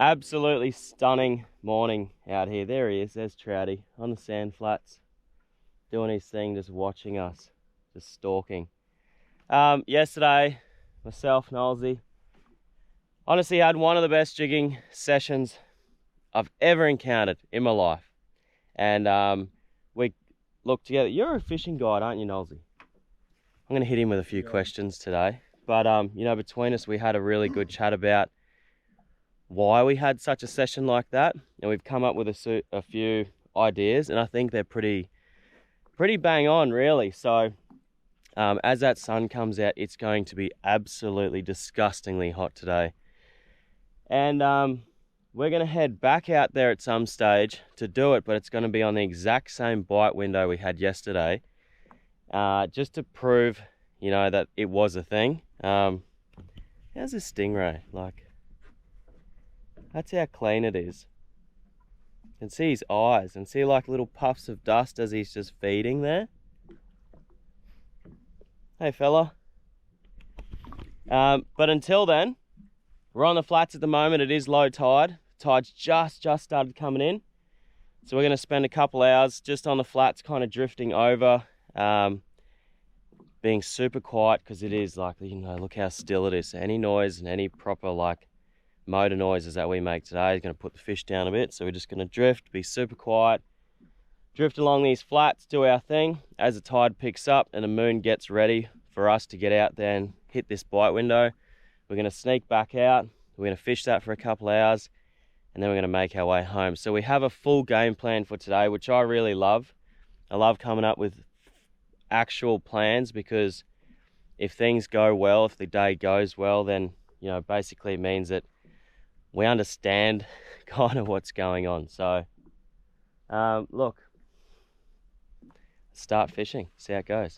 Absolutely stunning morning out here. There he is, there's Trouty on the sand flats, doing his thing, just watching us, just stalking. Yesterday, myself, Nolsey, honestly had one of the best jigging sessions I've ever encountered in my life. And we looked together. You're a fishing guide, aren't you, Nolsey? I'm gonna hit him with a few questions today. But you know, between us, we had a really good chat about why we had such a session like that, and we've come up with a few ideas, and I think they're pretty bang on, really. So as that sun comes out, it's going to be absolutely disgustingly hot today, and we're going to head back out there at some stage to do it, but it's going to be on the exact same bite window we had yesterday, just to prove, you know, that it was a thing. How's this stingray? Like, that's how clean it is. You can see his eyes and see like little puffs of dust as he's just feeding there. Hey fella. But until then, we're on the flats at the moment. It is low tide. Tide's just started coming in. So we're gonna spend a couple hours just on the flats, kind of drifting over, being super quiet, because it is like, you know, look how still it is. So any noise and any proper like motor noises that we make today is going to put the fish down a bit. So we're just going to drift, be super quiet, drift along these flats, do our thing. As the tide picks up and the moon gets ready for us to get out there and hit this bite window, we're going to sneak back out. We're going to fish that for a couple hours, and then we're going to make our way home. So we have a full game plan for today, which I really love. I love coming up with actual plans, because if things go well, if the day goes well, then, you know, basically it means that we understand kind of what's going on. So look, start fishing, see how it goes.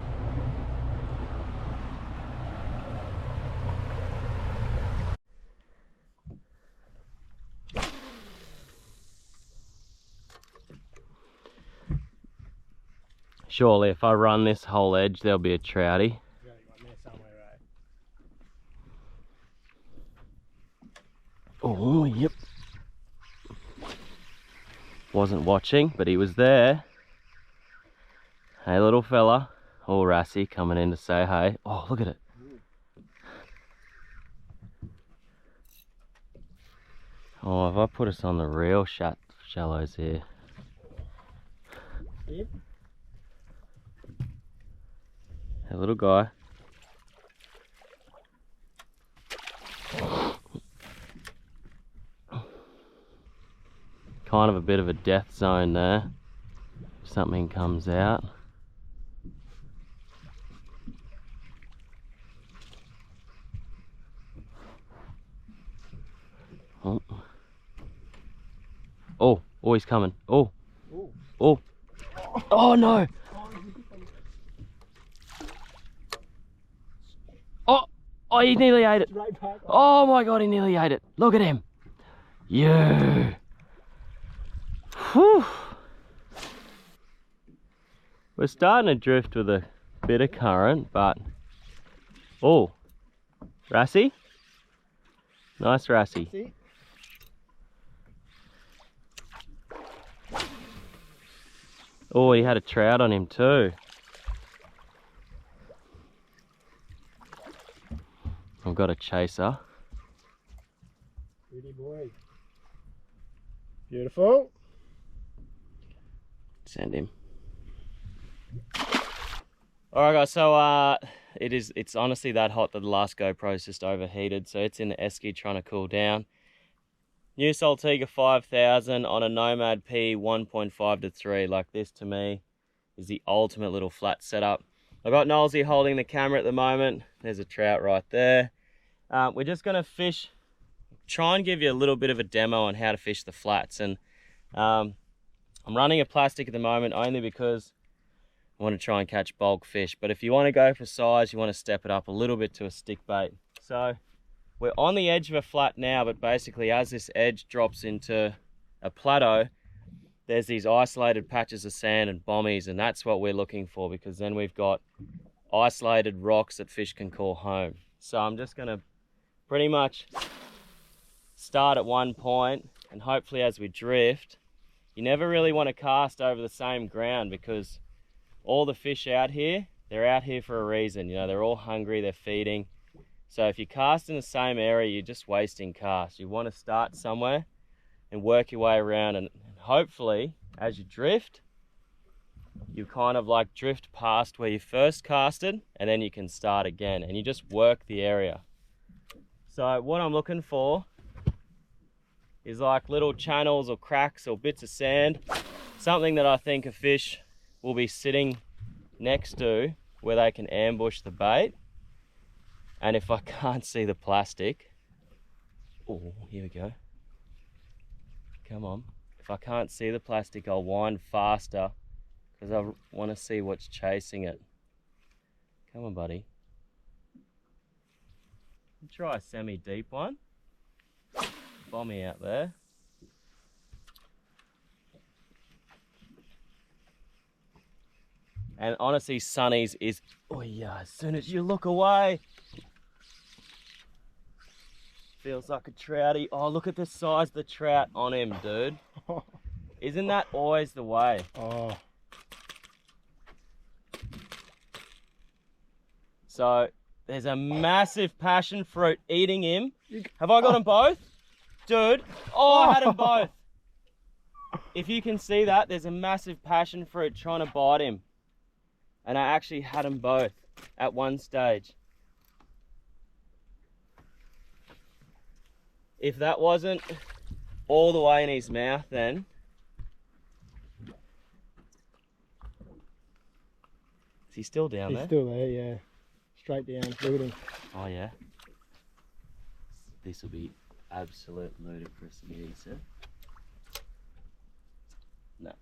Surely if I run this whole edge, there'll be a trouty. Oh, yep. Wasn't watching, but he was there. Hey, little fella. Oh, Rassie coming in to say hey. Oh, look at it. Oh, have I put us on the real shallows here? Yep. Hey, little guy. Kind of a bit of a death zone there. If something comes out. Oh, oh, he's coming. Oh, oh, oh no! Oh, he nearly ate it. Oh my God, he nearly ate it. Look at him. Yeah. Whew. We're starting to drift with a bit of current, but oh, Rassie, nice Rassie. Oh, he had a trout on him too. I've got a chaser. Pretty boy. Beautiful. Send him. Alright guys, so it's honestly that hot that the last GoPro's just overheated, so it's in the esky trying to cool down. New Saltiga 5000 on a Nomad P 1.5 to 3. Like, this to me is the ultimate little flat setup. I've got Nolsey holding the camera at the moment. There's a trout right there. We're just gonna fish, try and give you a little bit of a demo on how to fish the flats. And I'm running a plastic at the moment only because I want to try and catch bulk fish. But if you want to go for size, you want to step it up a little bit to a stick bait. So we're on the edge of a flat now, but basically as this edge drops into a plateau, there's these isolated patches of sand and bommies, and that's what we're looking for, because then we've got isolated rocks that fish can call home. So I'm just gonna pretty much start at one point, and hopefully as we drift, you never really want to cast over the same ground, because all the fish out here, they're out here for a reason. You know, they're all hungry, they're feeding. So if you cast in the same area, you're just wasting cast. You want to start somewhere and work your way around, and hopefully as you drift, you kind of like drift past where you first casted, and then you can start again, and you just work the area. So what I'm looking for is like little channels or cracks or bits of sand, something that I think a fish will be sitting next to where they can ambush the bait. And if I can't see the plastic, oh, here we go. Come on. If I can't see the plastic, I'll wind faster because I want to see what's chasing it. Come on, buddy. Try a semi-deep one. Bommy out there. And honestly, Sunny's is, oh yeah, as soon as you look away, feels like a trouty. Oh, look at the size of the trout on him, dude. Isn't that always the way? Oh. So there's a massive passion fruit eating him. Have I got them both? Dude, oh, I had them both. If you can see that, there's a massive passion fruit trying to bite him. And I actually had them both at one stage. If that wasn't all the way in his mouth, then is he still down there? He's still there, yeah. Straight down, look at him. Oh yeah. This will be absolute ludicrous meeting, sir. No.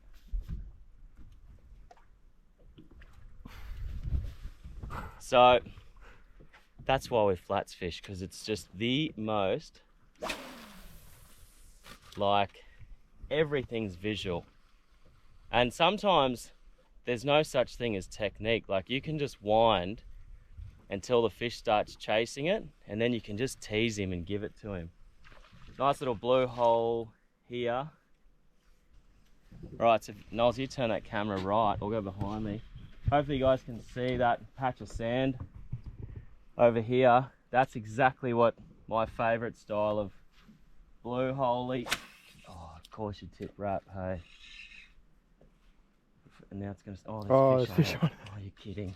So that's why we flats fish, because it's just the most, like, everything's visual. And sometimes there's no such thing as technique. Like, you can just wind until the fish starts chasing it, and then you can just tease him and give it to him. Nice little blue hole here. Right, so Noels, you turn that camera right, or go behind me. Hopefully you guys can see that patch of sand over here. That's exactly what my favourite style of blue holey. Oh, of course you tip wrap, hey. And now it's gonna, oh, there's fish on it. Oh, you're kidding.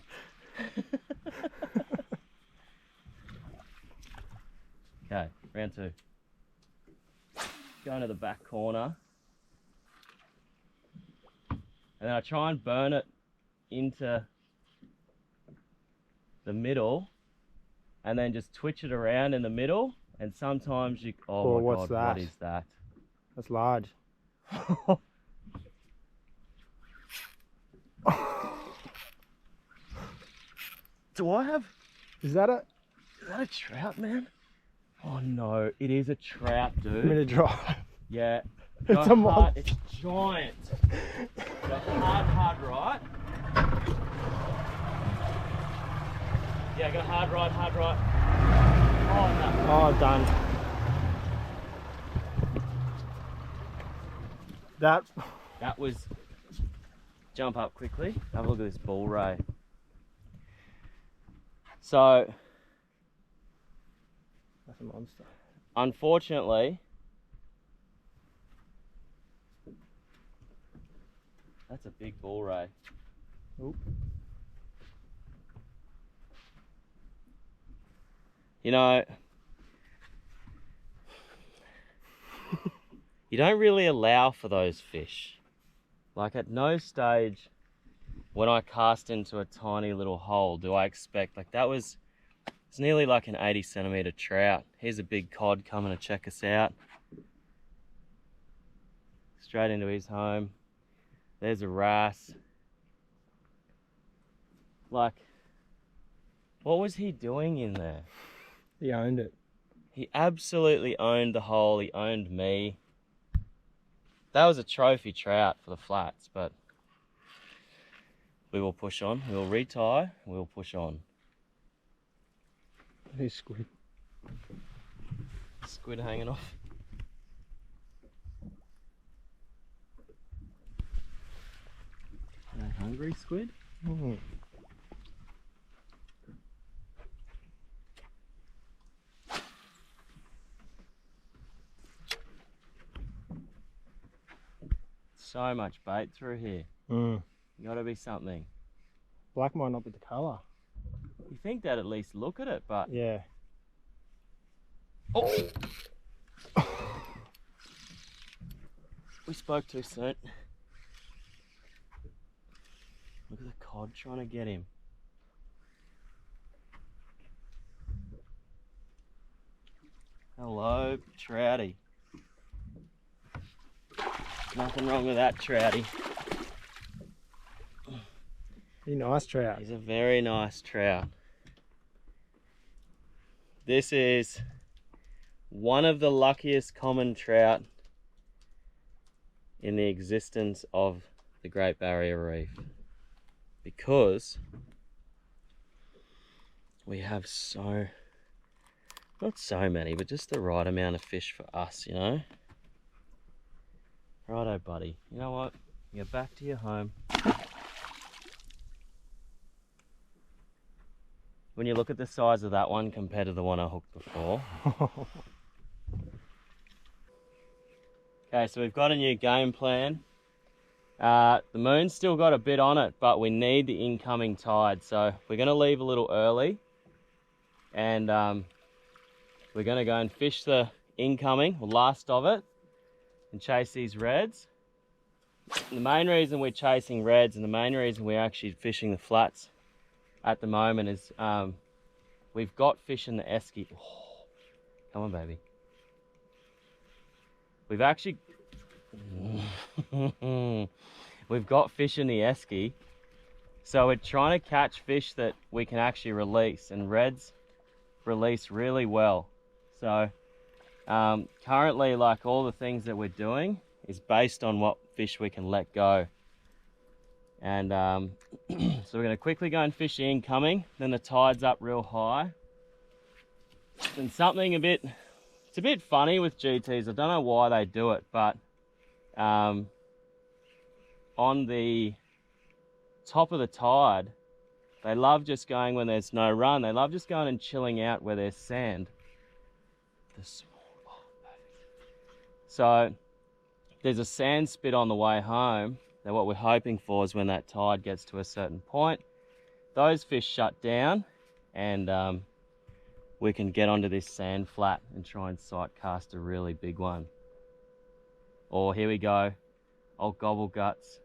Okay, round two. Go into the back corner. And then I try and burn it into the middle, and then just twitch it around in the middle. And sometimes you, oh my what's God, that? what is that? That's large. Do I have, Is that a trout, man? Oh no, it is a trout, dude. minute drop? Yeah. It's Go a hard, monster. it's giant. Go hard right. Yeah, go hard right. Oh no. Oh, done. That was, jump up quickly, have a look at this bull ray. So, that's a monster. unfortunately, that's a big bull ray. Oop. You know, you don't really allow for those fish. Like, at no stage when I cast into a tiny little hole do I expect, like, it's nearly like an 80 centimeter trout. Here's a big cod coming to check us out. Straight into his home. There's a wrasse. Like, what was he doing in there? He owned it. He absolutely owned the hole. He owned me. That was a trophy trout for the flats, but we will push on. We will retie. We will push on. He's squid. Squid hanging off. Fairy squid. Mm. So much bait through here. Mm. Gotta be something. Black might not be the colour. You think they'd at least look at it, but Yeah. oh, we spoke too soon. Look at the cod trying to get him. Hello, Trouty. Nothing wrong with that Trouty. Pretty nice trout. He's a very nice trout. This is one of the luckiest common trout in the existence of the Great Barrier Reef, because we have not so many, but just the right amount of fish for us, you know? Righto, buddy. You know what? You're back to your home. When you look at the size of that one compared to the one I hooked before. Okay, so we've got a new game plan. The moon's still got a bit on it, but we need the incoming tide. So we're gonna leave a little early, and we're gonna go and fish the incoming, or last of it, and chase these reds. The main reason we're chasing reds, and the main reason we're actually fishing the flats at the moment, is we've got fish in the esky. Oh, come on, baby. We've actually we've got fish in the esky, so we're trying to catch fish that we can actually release, and reds release really well. So currently, like, all the things that we're doing is based on what fish we can let go. And so we're going to quickly go and fish the incoming, then the tide's up real high. And something it's a bit funny with GTs, I don't know why they do it, but on the top of the tide, they love just going when there's no run. They love just going and chilling out where there's sand. So there's a sand spit on the way home. Now what we're hoping for is when that tide gets to a certain point, those fish shut down, and we can get onto this sand flat and try and sight cast a really big one. Or here we go, old gobble guts.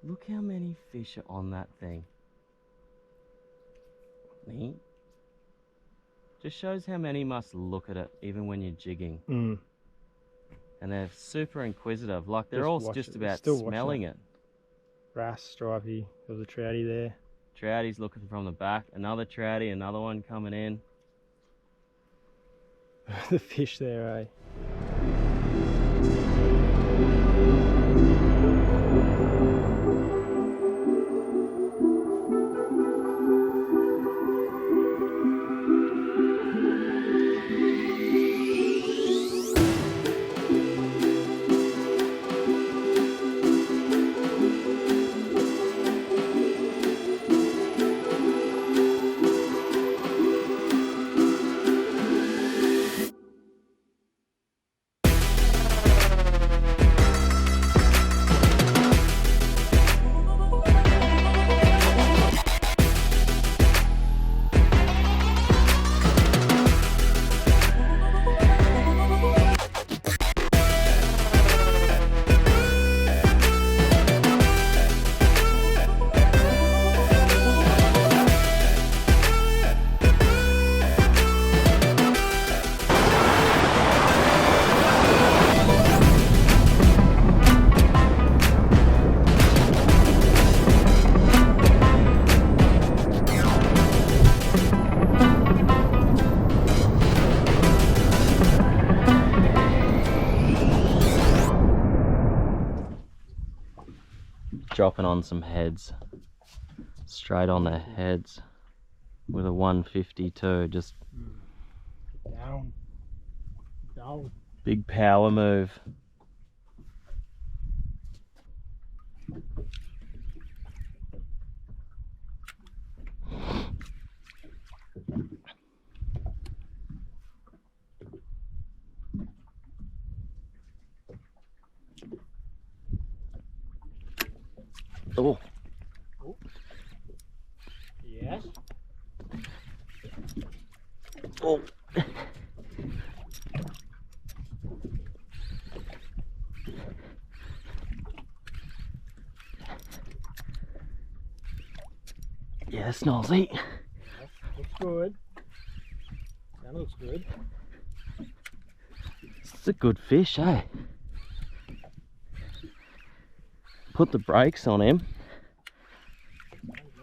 Look how many fish are on that thing. Neat. Just shows how many must look at it even when you're jigging. Mm. And they're super inquisitive, like they're Just all watch just it. about Still smelling it. Wrasse, stripey, there was a trouty there. Trouty's looking from the back, another trouty, another one coming in. The fish there, eh? Dropping on some heads, straight on their heads with a 152. Just Down. Down. big power move. Oh. Yes. Oh. Yes, Nolsy. Yes. Looks good. That looks good. It's a good fish, eh? Put the brakes on him.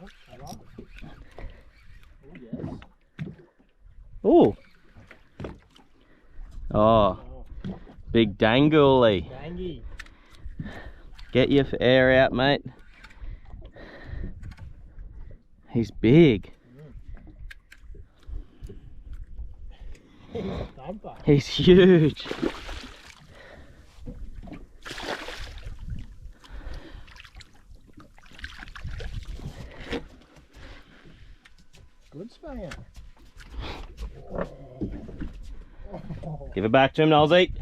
Oh, yes. Oh. Oh. Big dangly. Dangy. Get your air out, mate. He's big. He's a thumper. He's huge. Good spanger. Give it back to him, Nolsy.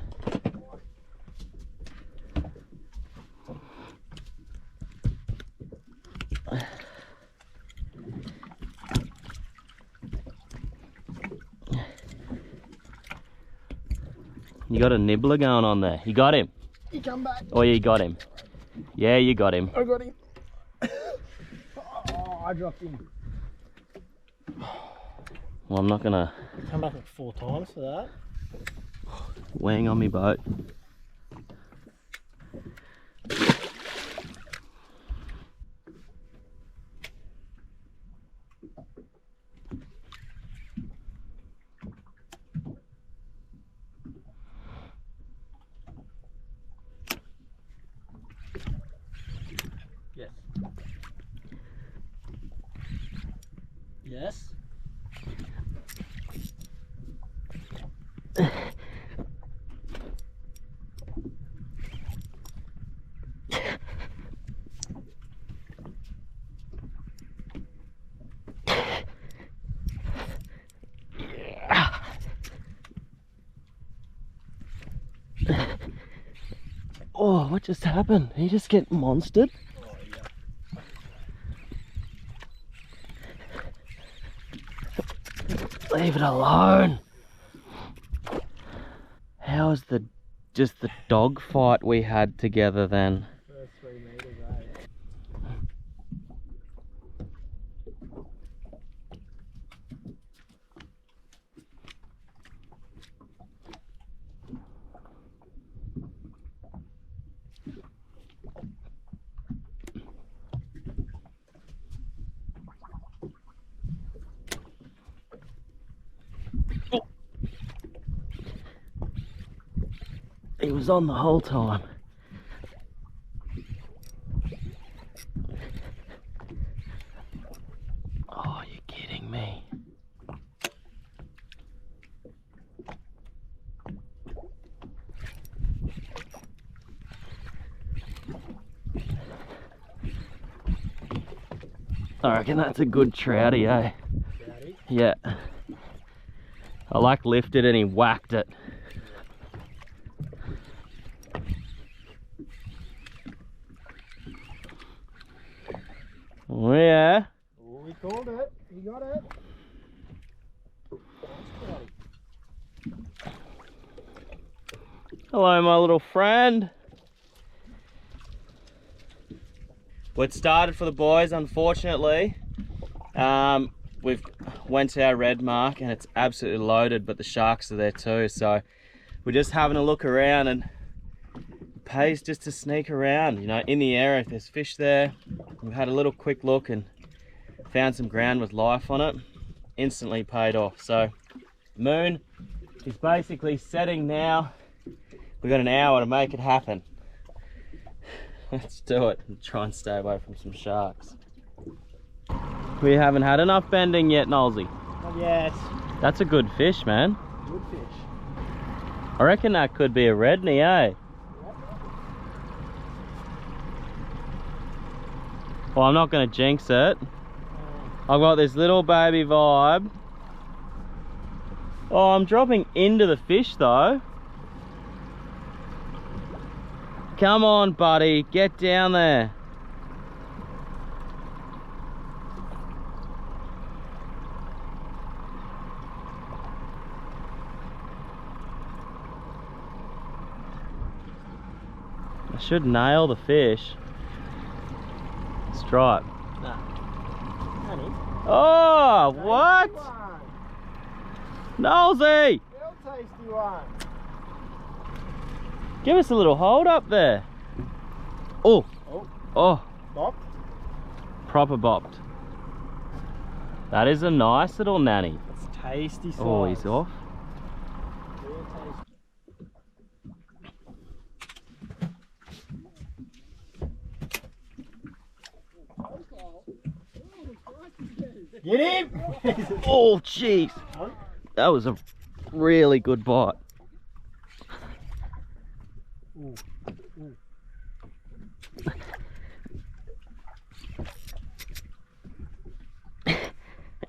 You got a nibbler going on there. You got him. He come back. Oh, yeah, you got him. Yeah, you got him. I got him. Oh, I dropped him. Well, I'm not gonna Come back like 4 times for that. wang on me boat. Yes. Yes. Oh, what just happened? Did he just get monstered? Oh, yeah. Leave it alone. How is just the dog fight we had together then? First 3 meters, eh? He was on the whole time. Oh, you're kidding me. I reckon that's a good trouty, eh? Trouty? Yeah. I like lifted and he whacked it. Oh yeah. Oh, we called it. You got it. Hello, my little friend. Well, it started for the boys, unfortunately. We've went to our red mark and it's absolutely loaded, but the sharks are there too. So we're just having a look around, and it pays just to sneak around, you know, in the area. If there's fish there, we've had a little quick look and found some ground with life on it. Instantly paid off. So moon is basically setting now. We've got an hour to make it happen. Let's do it and try and stay away from some sharks. We haven't had enough bending yet, Nolsy. Not yet. That's a good fish, man. Good fish. I reckon that could be a redney, eh? Well, I'm not going to jinx it. I've got this little baby vibe. Oh, I'm dropping into the fish though. Come on, buddy, get down there. I should nail the fish. Stripe. Nah. Honey. Oh, what? Nosy! Real tasty one. Give us a little hold up there. Oh. Oh. Oh. Bopped. Proper bopped. That is a nice little nanny. It's tasty size. Oh, he's off. Real tasty. Get him! Oh, jeez. That was a really good bite. Ooh. Ooh.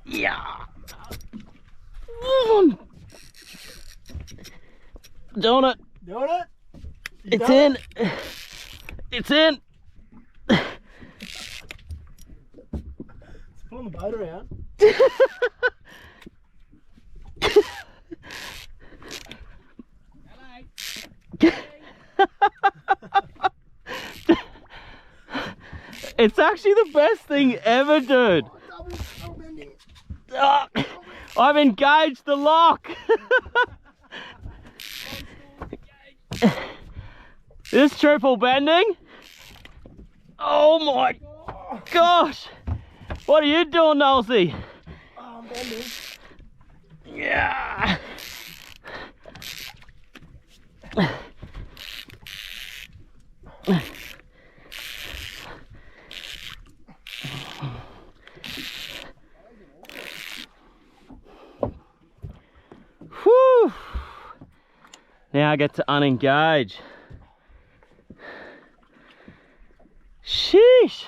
Yeah. Doing it. Doing it? You It's done in. it? It's in. It's pulling the boat around. It's actually the best thing ever, dude. Double bending. Ah, I've engaged the lock. This triple bending. Oh my gosh. What are you doing, Nosy? Oh, I'm bending. Yeah. Whew. Now I get to unengage. Sheesh.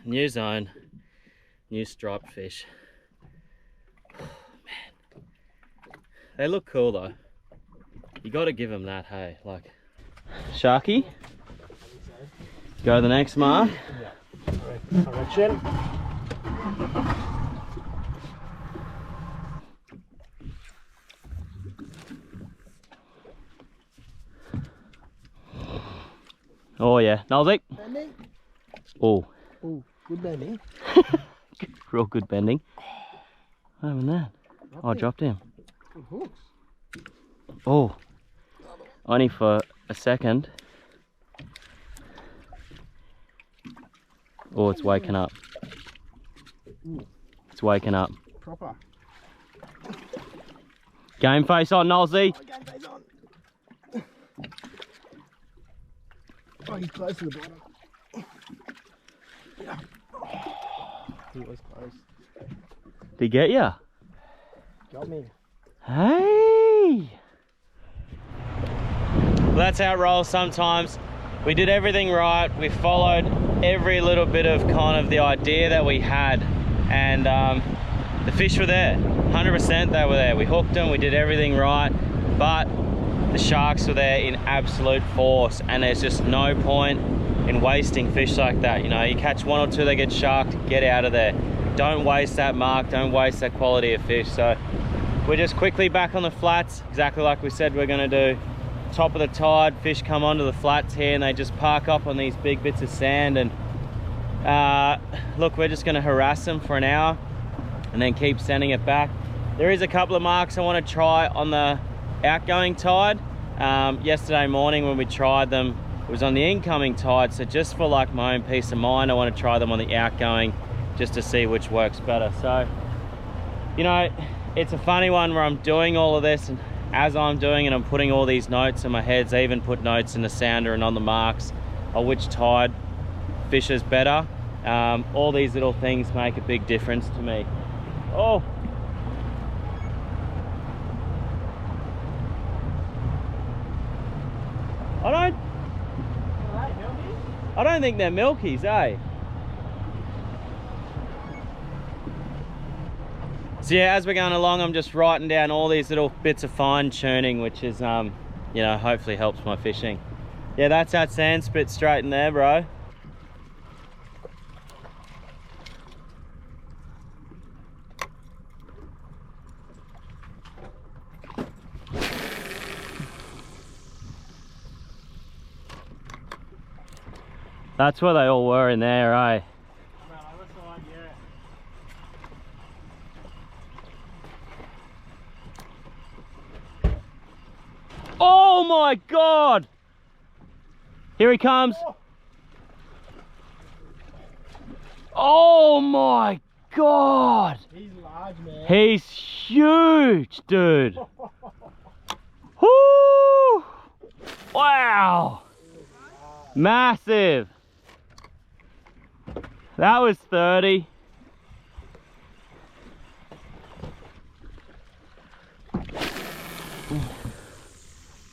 New zone, new striped fish. Oh, man, they look cool though. You got to give them that, hey. Like, Sharky, go to the next mark. Yeah, I reckon. Oh yeah, Nosy. Bending. Oh, Oh, good bending. real good bending. What happened there? Oh, I dropped him. Good hooks. Oh, only for a second. Oh, it's waking up. It's waking up. Proper. Game face on, Nosy. Oh, game face on. Oh, he's close to the bottom. Yeah. He was close. Did he get ya? Got me. Hey! Well, that's how it rolls sometimes. We did everything right. We followed every little bit of kind of the idea that we had. And the fish were there. 100% they were there. We hooked them, we did everything right. But the sharks were there in absolute force. And there's just no point in wasting fish like that. You know, you catch one or two, they get sharked, get out of there. Don't waste that mark, don't waste that quality of fish. So we're just quickly back on the flats, exactly like we said we're gonna do. Top of the tide, fish come onto the flats here and they just park up on these big bits of sand. And look, we're just gonna harass them for an hour and then keep sending it back. There is a couple of marks I wanna try on the outgoing tide. Yesterday morning when we tried them, it was on the incoming tide, so just for like my own peace of mind, I want to try them on the outgoing just to see which works better. So, you know, it's a funny one where I'm doing all of this, and as I'm doing it, I'm putting all these notes in my head. I even put notes in the sounder and on the marks of which tide fishes better. All these little things make a big difference to me. Oh! I don't think they're milkies, eh? So yeah, as we're going along, I'm just writing down all these little bits of fine tuning, which is, you know, hopefully helps my fishing. Yeah, that's that sand spit straight in there, bro. That's where they all were in there, eh? Oh my God! Here he comes. Oh my God! He's large, man. He's huge, dude. Woo! Wow! Massive. That was 30.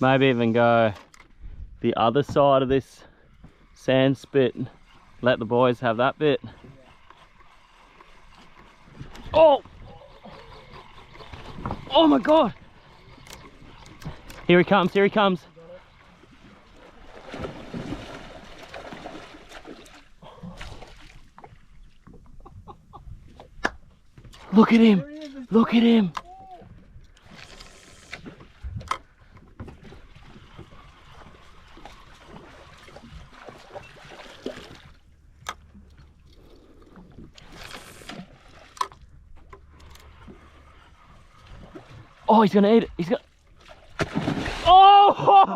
Maybe even go the other side of this sand spit. Let the boys have that bit. Oh! Oh my God! Here he comes, here he comes. Look at him! Look at him! Oh, he's gonna eat it. He's gonna. Oh!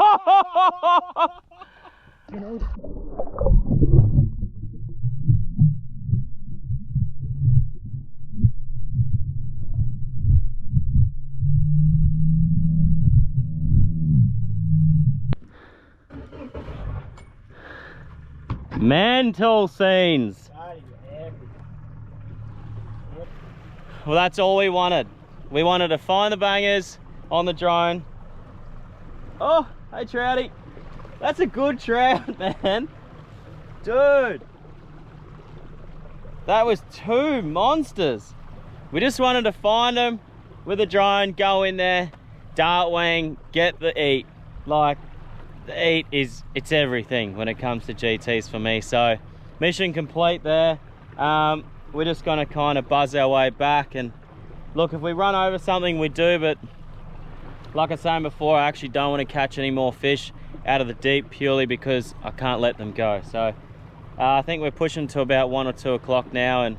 Mental scenes. Well, that's all we wanted. We wanted to find the bangers on the drone. Oh, hey Trouty. That's a good trout, man. Dude. That was 2 monsters. We just wanted to find them with a drone, go in there, dart wing, get the eat. Like, the eat is, it's everything when it comes to GTs for me. So, mission complete there. We're just gonna kind of buzz our way back, and look, if we run over something, we do, but like I was saying before, I actually don't want to catch any more fish out of the deep purely because I can't let them go. So I think we're pushing to about 1 or 2 o'clock now, and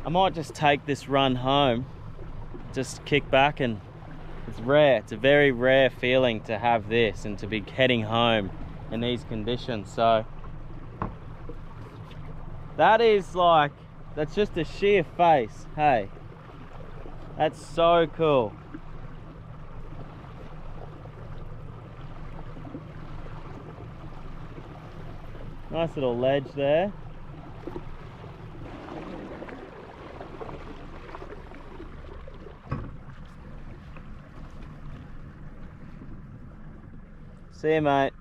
I might just take this run home, just kick back. And it's rare, it's a very rare feeling to have this and to be heading home in these conditions. So that is like, that's just a sheer face, hey. That's so cool. Nice little ledge there. See you, mate.